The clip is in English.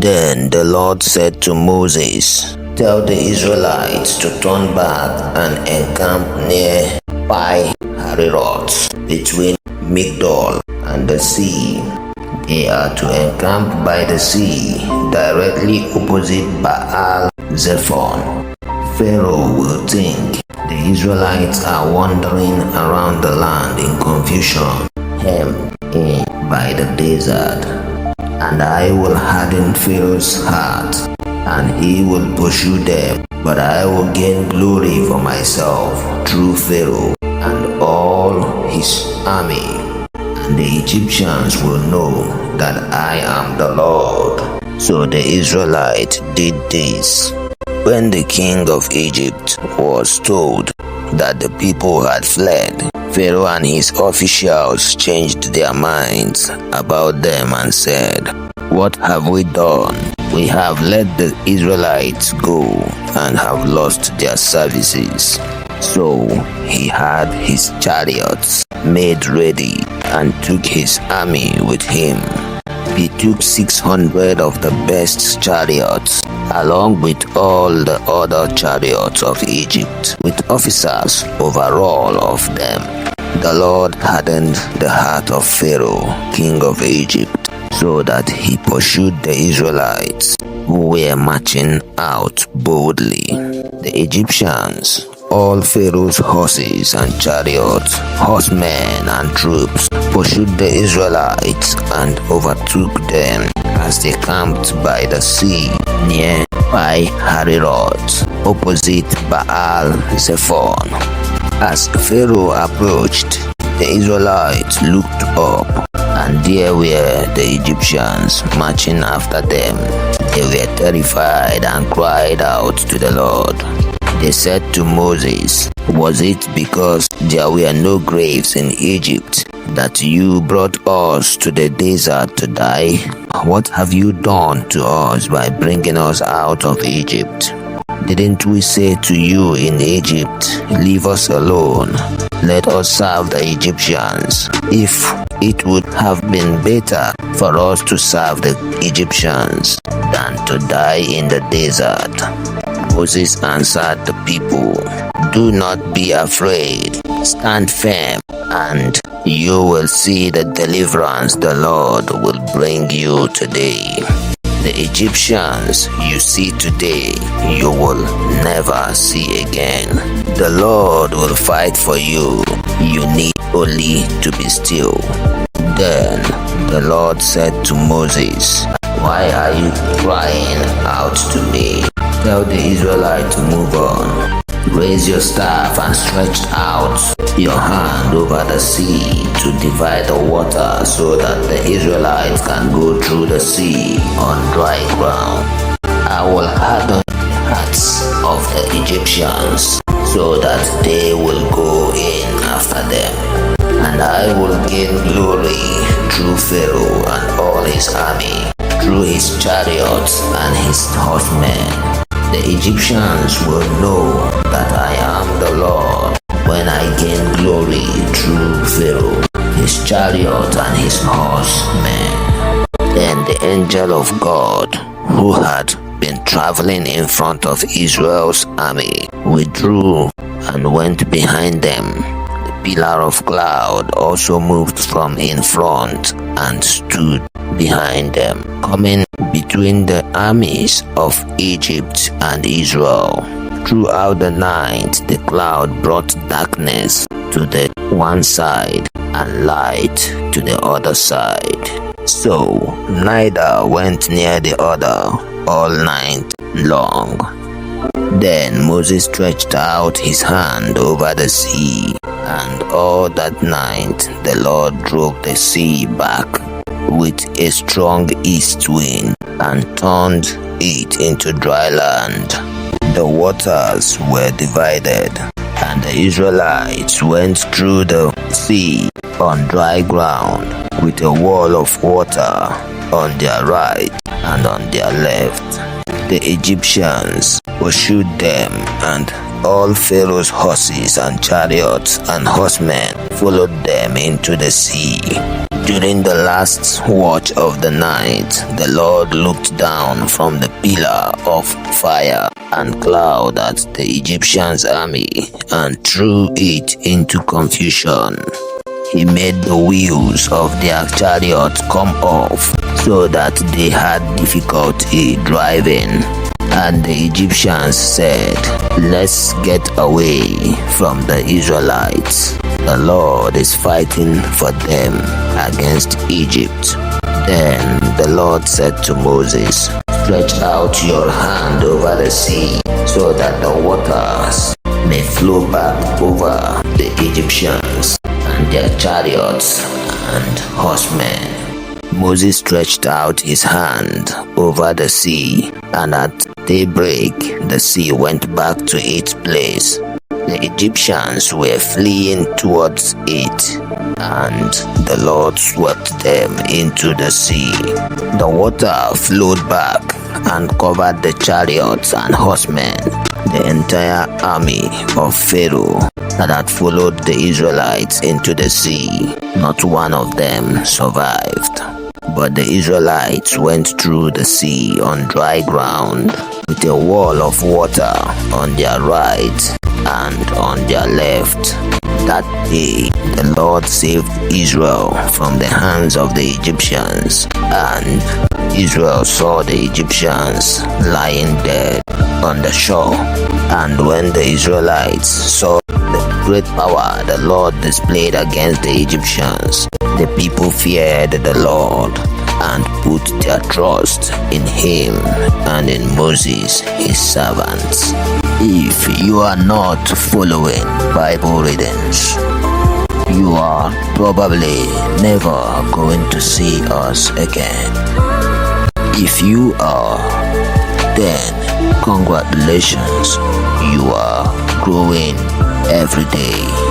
Then the Lord said to Moses, "Tell the Israelites to turn back and encamp near Hahiroth, between Migdol and the sea. They are to encamp by the sea, directly opposite Baal Zephon. Pharaoh will think the Israelites are wandering around the land in confusion, hemmed in by the desert. And I will harden Pharaoh's heart, and he will pursue them. But I will gain glory for myself through Pharaoh and all his army. And the Egyptians will know that I am the Lord." So the Israelites did this. When the king of Egypt was told that the people had fled, Pharaoh and his officials changed their minds about them and said, "What have we done? We have let the Israelites go and have lost their services." So he had his chariots made ready and took his army with him. He took 600 of the best chariots, along with all the other chariots of Egypt, with officers over all of them. The Lord hardened the heart of Pharaoh, king of Egypt, so that he pursued the Israelites, who were marching out boldly. The Egyptians, all Pharaoh's horses and chariots, horsemen and troops, pursued the Israelites and overtook them as they camped by the sea near Hahiroth, opposite Baal Zephon. As Pharaoh approached, the Israelites looked up, and there were the Egyptians marching after them. They were terrified and cried out to the Lord. They said to Moses, "Was it because there were no graves in Egypt that you brought us to the desert to die? What have you done to us by bringing us out of Egypt? Didn't we say to you in Egypt, 'Leave us alone, let us serve the Egyptians'? If it would have been better for us to serve the Egyptians than to die in the desert." Moses answered the people, "Do not be afraid. Stand firm, and you will see the deliverance the Lord will bring you today. The Egyptians you see today, you will never see again. The Lord will fight for you. You need only to be still." Then the Lord said to Moses, "Why are you crying out to me? Tell the Israelites to move on. Raise your staff and stretch out your hand over the sea to divide the water so that the Israelites can go through the sea on dry ground. I will harden the hearts of the Egyptians so that they will go in after them. And I will gain glory through Pharaoh and all his army, through his chariots and his horsemen. The Egyptians will know that I am the Lord when I gain glory through Pharaoh, his chariot and his horsemen." Then the angel of God, who had been traveling in front of Israel's army, withdrew and went behind them. The pillar of cloud also moved from in front and stood behind them, coming between the armies of Egypt and Israel. Throughout the night, the cloud brought darkness to the one side and light to the other side. So neither went near the other all night long. Then Moses stretched out his hand over the sea, and all that night the Lord drove the sea back with a strong east wind and turned it into dry land. The waters were divided, and the Israelites went through the sea on dry ground with a wall of water on their right and on their left. The Egyptians pursued them, and all Pharaoh's horses and chariots and horsemen followed them into the sea. During the last watch of the night, the Lord looked down from the pillar of fire and cloud at the Egyptians' army and threw it into confusion. He made the wheels of their chariots come off so that they had difficulty driving. And the Egyptians said, "Let's get away from the Israelites. The Lord is fighting for them against Egypt." Then the Lord said to Moses, "Stretch out your hand over the sea so that the waters may flow back over the Egyptians and their chariots and horsemen." Moses stretched out his hand over the sea, and at daybreak the sea went back to its place. The Egyptians were fleeing towards it, and the Lord swept them into the sea. The water flowed back and covered the chariots and horsemen. The entire army of Pharaoh that had followed the Israelites into the sea, not one of them survived. But the Israelites went through the sea on dry ground, with a wall of water on their right and on their left. That day the Lord saved Israel from the hands of the Egyptians, and Israel saw the Egyptians lying dead on the shore. And when the Israelites saw the great power the Lord displayed against the Egyptians, the people feared the Lord and put their trust in him and in Moses, his servant. If you are not following Bible readings, you are probably never going to see us again. If you are, then congratulations, you are growing every day.